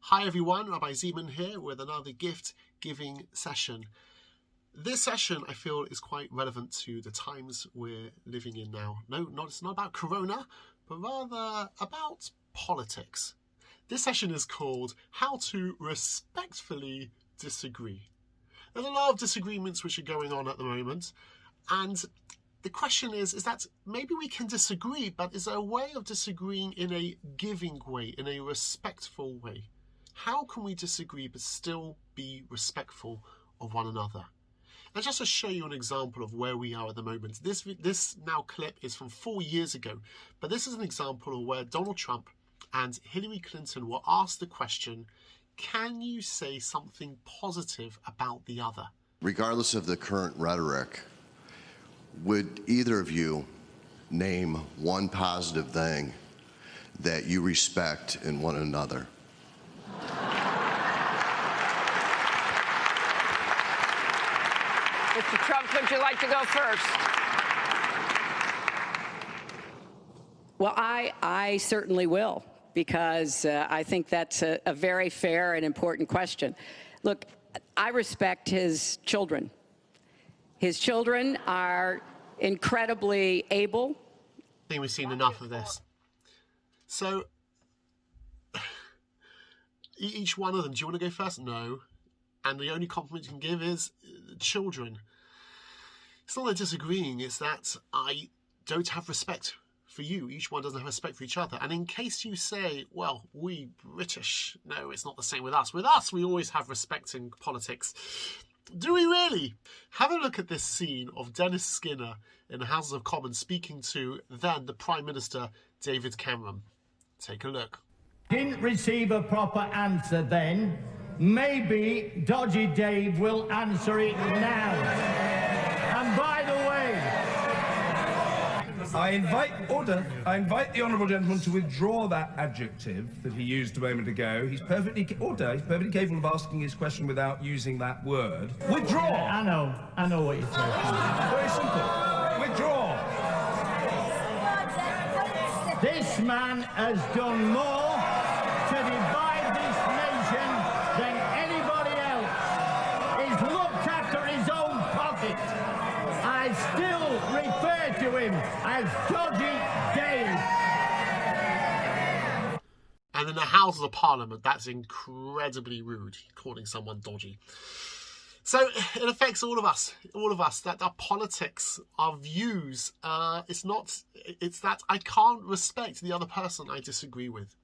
Hi everyone, Rabbi Zeman here with another gift-giving session. This session, I feel, is quite relevant to the times we're living in now. It's not about Corona, but rather about politics. This session is called How to Respectfully Disagree. There's a lot of disagreements which are going on at the moment, and the question is that maybe we can disagree, but is there a way of disagreeing in a giving way, in a respectful way? How can we disagree but still be respectful of one another? And just to show you an example of where we are at the moment, this now clip is from 4 years ago, but this is an example of where Donald Trump and Hillary Clinton were asked the question, can you say something positive about the other? Regardless of the current rhetoric, would either of you name one positive thing that you respect in one another? Mr. Trump, would you like to go first? Well, I certainly will, because I think that's a very fair and important question. Look, I respect his children. His children are incredibly able. I think we've seen enough of this. So, each one of them, do you want to go first? No. And the only compliment you can give is children. It's not that disagreeing, it's that I don't have respect for you. Each one doesn't have respect for each other. And in case you say, well, we British, no, it's not the same with us. With us, we always have respect in politics. Do we really? Have a look at this scene of Dennis Skinner in the House of Commons speaking to then the Prime Minister, David Cameron. Take a look. Didn't receive a proper answer then. Maybe Dodgy Dave will answer it now. And by the way, I invite the honourable gentleman to withdraw that adjective that he used a moment ago. He's perfectly capable of asking his question without using that word. Withdraw! Yeah, I know what you're saying. Very simple. Withdraw! This man has done more to divide this nation than anybody else. He's looked after his own pocket. I still refer to him as Dodgy Dave. And in the Houses of Parliament, that's incredibly rude, calling someone dodgy. So it affects all of us, that our politics, our views, it's that I can't respect the other person I disagree with.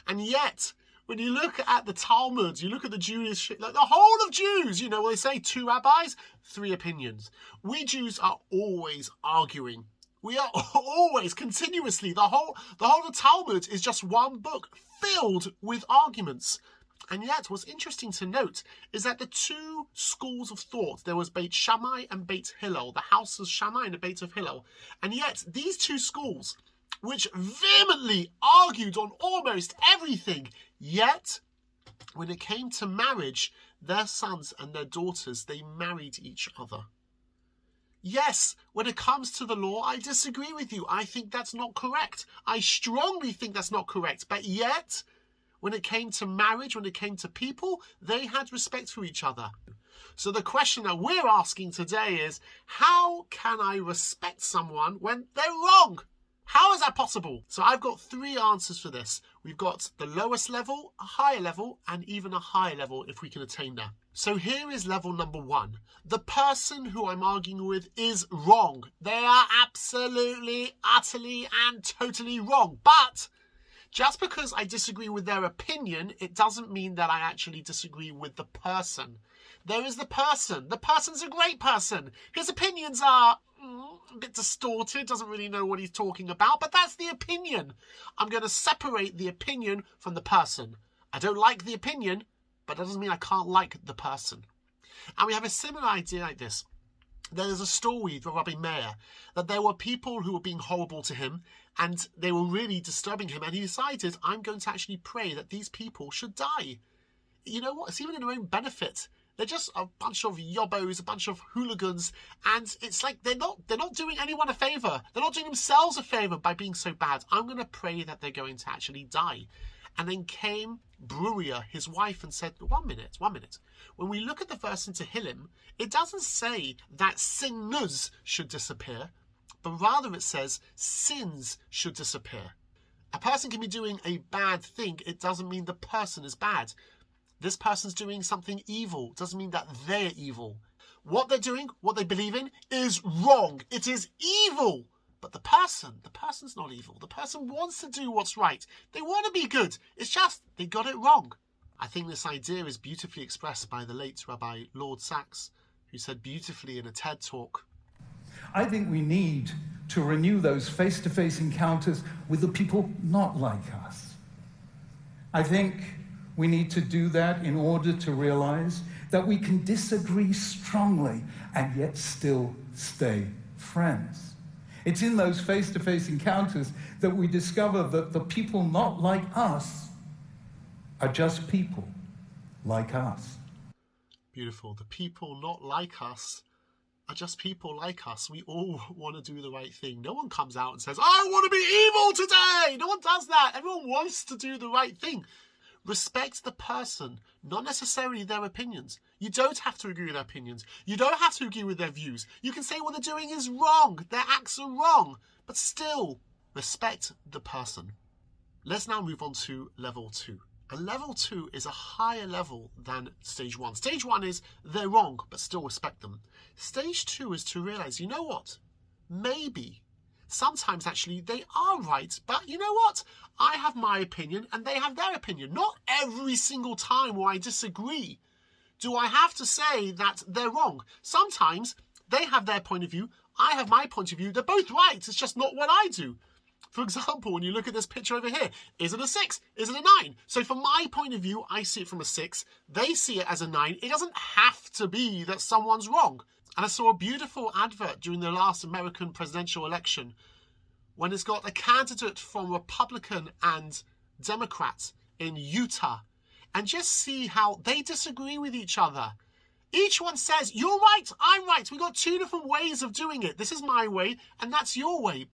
And yet, when you look at the Talmud, you look at the Jewish, like the whole of Jews, you know, when they say 2 rabbis, 3 opinions. We Jews are always arguing. We are always, continuously, the whole of the Talmud is just one book filled with arguments. And yet, what's interesting to note is that the 2 schools of thought, there was Beit Shammai and Beit Hillel, the house of Shammai and the Beit of Hillel. And yet, these 2 schools, which vehemently argued on almost everything, yet, when it came to marriage, their sons and their daughters, they married each other. Yes, when it comes to the law, I disagree with you. I think that's not correct. I strongly think that's not correct. But yet, when it came to marriage, when it came to people, they had respect for each other. So the question that we're asking today is, how can I respect someone when they're wrong? How is that possible? So I've got 3 answers for this. We've got the lowest level, a higher level, and even a higher level if we can attain that. So here is level number 1. The person who I'm arguing with is wrong. They are absolutely, utterly, and totally wrong. But just because I disagree with their opinion, it doesn't mean that I actually disagree with the person. There is the person. The person's a great person. His opinions are a bit distorted, doesn't really know what he's talking about, but that's the opinion. I'm going to separate the opinion from the person. I don't like the opinion, but that doesn't mean I can't like the person. And we have a similar idea like this. There's a story from Rabbi Meir that there were people who were being horrible to him and they were really disturbing him, and he decided, I'm going to actually pray that these people should die. You know what? It's even in their own benefit. They're just a bunch of yobbos, a bunch of hooligans, and it's like they're not doing anyone a favour. They're not doing themselves a favour by being so bad. I'm going to pray that they're going to actually die. And then came Bruriah, his wife, and said, 1 minute. When we look at the verse in Tehillim, it doesn't say that sinners should disappear, but rather it says sins should disappear. A person can be doing a bad thing. It doesn't mean the person is bad. This person's doing something evil. It doesn't mean that they're evil. What they're doing, what they believe in, is wrong. It is evil. But the person's not evil. The person wants to do what's right. They want to be good. It's just they got it wrong. I think this idea is beautifully expressed by the late Rabbi Lord Sachs, who said beautifully in a TED talk, I think we need to renew those face-to-face encounters with the people not like us. I think we need to do that in order to realize that we can disagree strongly and yet still stay friends. It's in those face-to-face encounters that we discover that the people not like us are just people like us. Beautiful. The people not like us are just people like us. We all want to do the right thing. No one comes out and says, I want to be evil today. No one does that. Everyone wants to do the right thing. Respect the person, not necessarily their opinions. You don't have to agree with their opinions. You don't have to agree with their views. You can say what they're doing is wrong. Their acts are wrong. But still, respect the person. Let's now move on to level 2. And level 2 is a higher level than stage 1. Stage 1 is they're wrong, but still respect them. Stage 2 is to realize, you know what? Maybe, sometimes actually they are right, but you know what? I have my opinion and they have their opinion. Not every single time where I disagree do I have to say that they're wrong. Sometimes they have their point of view, I have my point of view. They're both right. It's just not what I do. For example, when you look at this picture over here, is it a 6? Is it a 9? So from my point of view, I see it from a 6. They see it as a 9. It doesn't have to be that someone's wrong. And I saw a beautiful advert during the last American presidential election when it's got a candidate from Republican and Democrat in Utah. And just see how they disagree with each other. Each one says, you're right, I'm right. We've got 2 different ways of doing it. This is my way, and that's your way.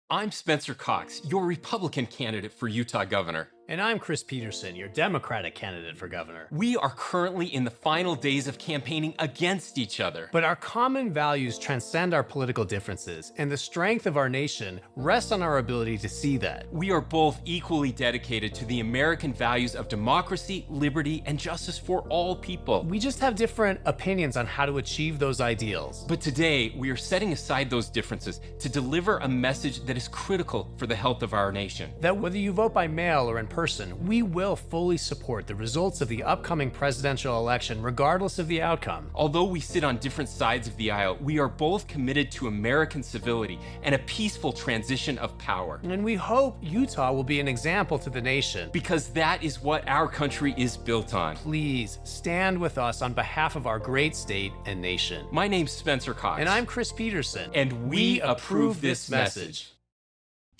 I'm Spencer Cox, your Republican candidate for Utah governor. And I'm Chris Peterson, your Democratic candidate for governor. We are currently in the final days of campaigning against each other. But our common values transcend our political differences, and the strength of our nation rests on our ability to see that. We are both equally dedicated to the American values of democracy, liberty, and justice for all people. We just have different opinions on how to achieve those ideals. But today, we are setting aside those differences to deliver a message that is critical for the health of our nation. That whether you vote by mail or in person, we will fully support the results of the upcoming presidential election, regardless of the outcome. Although we sit on different sides of the aisle, we are both committed to American civility and a peaceful transition of power. And we hope Utah will be an example to the nation. Because that is what our country is built on. Please stand with us on behalf of our great state and nation. My name's Spencer Cox. And I'm Chris Peterson. And we approve this message.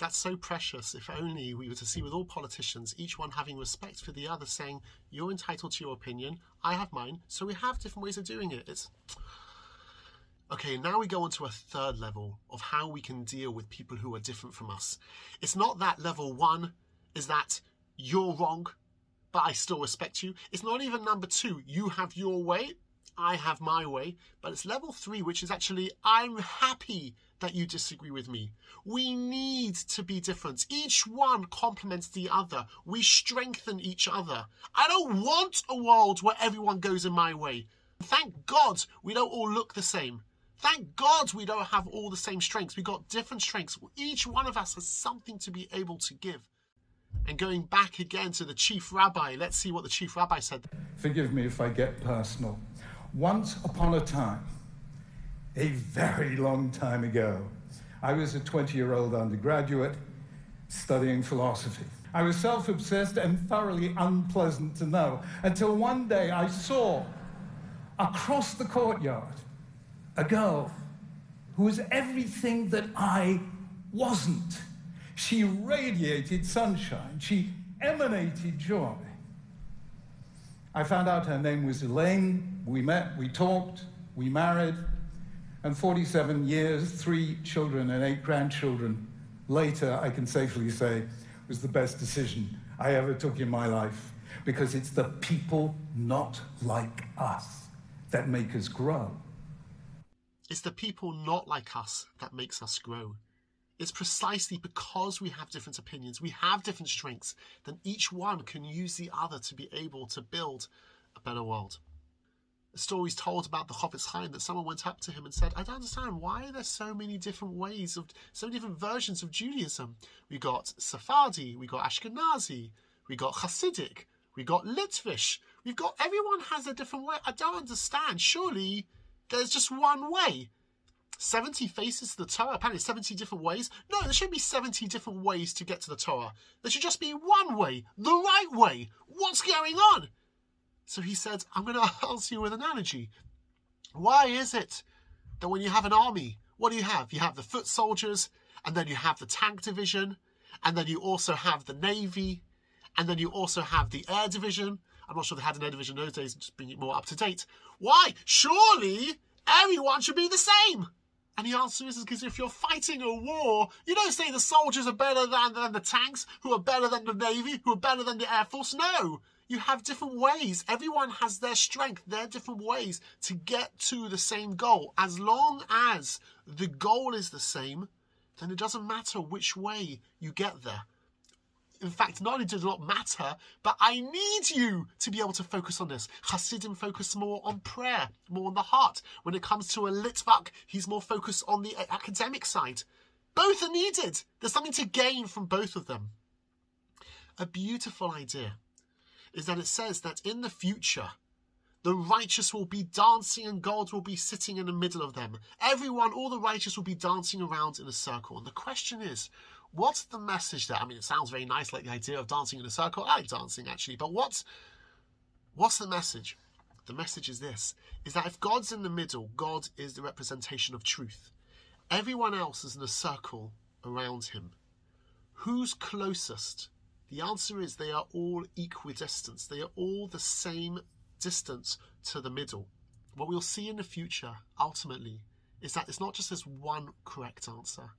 That's so precious. If only we were to see with all politicians, each one having respect for the other, saying, you're entitled to your opinion, I have mine, so we have different ways of doing it. It's okay, now we go on to a third level of how we can deal with people who are different from us. It's not that level 1 is that you're wrong, but I still respect you. It's not even number 2, you have your way, I have my way. But it's level 3, which is actually, I'm happy that you disagree with me. We need to be different. Each one complements the other. We strengthen each other. I don't want a world where everyone goes in my way. Thank God we don't all look the same. Thank God we don't have all the same strengths. We've got different strengths. Each one of us has something to be able to give. And going back again to the chief rabbi, let's see what the chief rabbi said. Forgive me if I get personal. Once upon a time, a very long time ago, I was a 20-year-old undergraduate studying philosophy. I was self-obsessed and thoroughly unpleasant to know, until one day I saw across the courtyard a girl who was everything that I wasn't. She radiated sunshine. She emanated joy. I found out her name was Elaine. We met, we talked, we married. And 47 years, 3 children and 8 grandchildren later, I can safely say, was the best decision I ever took in my life, because it's the people not like us that make us grow. It's the people not like us that makes us grow. It's precisely because we have different opinions, we have different strengths, then each one can use the other to be able to build a better world. The story's told about the Chofetz Chaim that someone went up to him and said, I don't understand, why are there so many different ways of, so many different versions of Judaism? We got Sephardi, we got Ashkenazi, we got Hasidic, we got Litvish, everyone has a different way. I don't understand. Surely there's just one way. 70 faces to the Torah, apparently 70 different ways. No, there shouldn't be 70 different ways to get to the Torah. There should just be one way, the right way. What's going on? So he said, I'm going to answer you with an analogy. Why is it that when you have an army, what do you have? You have the foot soldiers, and then you have the tank division, and then you also have the navy, and then you also have the air division. I'm not sure they had an air division in those days, just bring it more up to date. Why? Surely everyone should be the same. And the answer is because if you're fighting a war, you don't say the soldiers are better than the tanks, who are better than the navy, who are better than the air force. No, you have different ways. Everyone has their strength, their different ways to get to the same goal. As long as the goal is the same, then it doesn't matter which way you get there. In fact, not only does it not matter, but I need you to be able to focus on this. Hasidim focus more on prayer, more on the heart. When it comes to a Litvak, he's more focused on the academic side. Both are needed. There's something to gain from both of them. A beautiful idea is that it says that in the future, the righteous will be dancing and God will be sitting in the middle of them. Everyone, all the righteous will be dancing around in a circle. And the question is, what's the message there? I mean, it sounds very nice, like the idea of dancing in a circle. I like dancing, actually. But what's the message? The message is this, is that if God's in the middle, God is the representation of truth. Everyone else is in a circle around him. Who's closest? The answer is they are all equidistant. They are all the same distance to the middle. What we'll see in the future, ultimately, is that it's not just this one correct answer.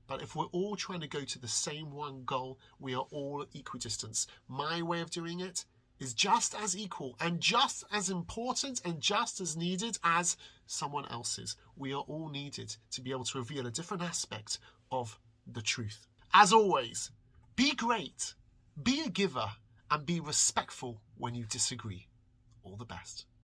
But if we're all trying to go to the same one goal, we are all equidistant. My way of doing it is just as equal and just as important and just as needed as someone else's. We are all needed to be able to reveal a different aspect of the truth. As always, be great, be a giver, and be respectful when you disagree. All the best.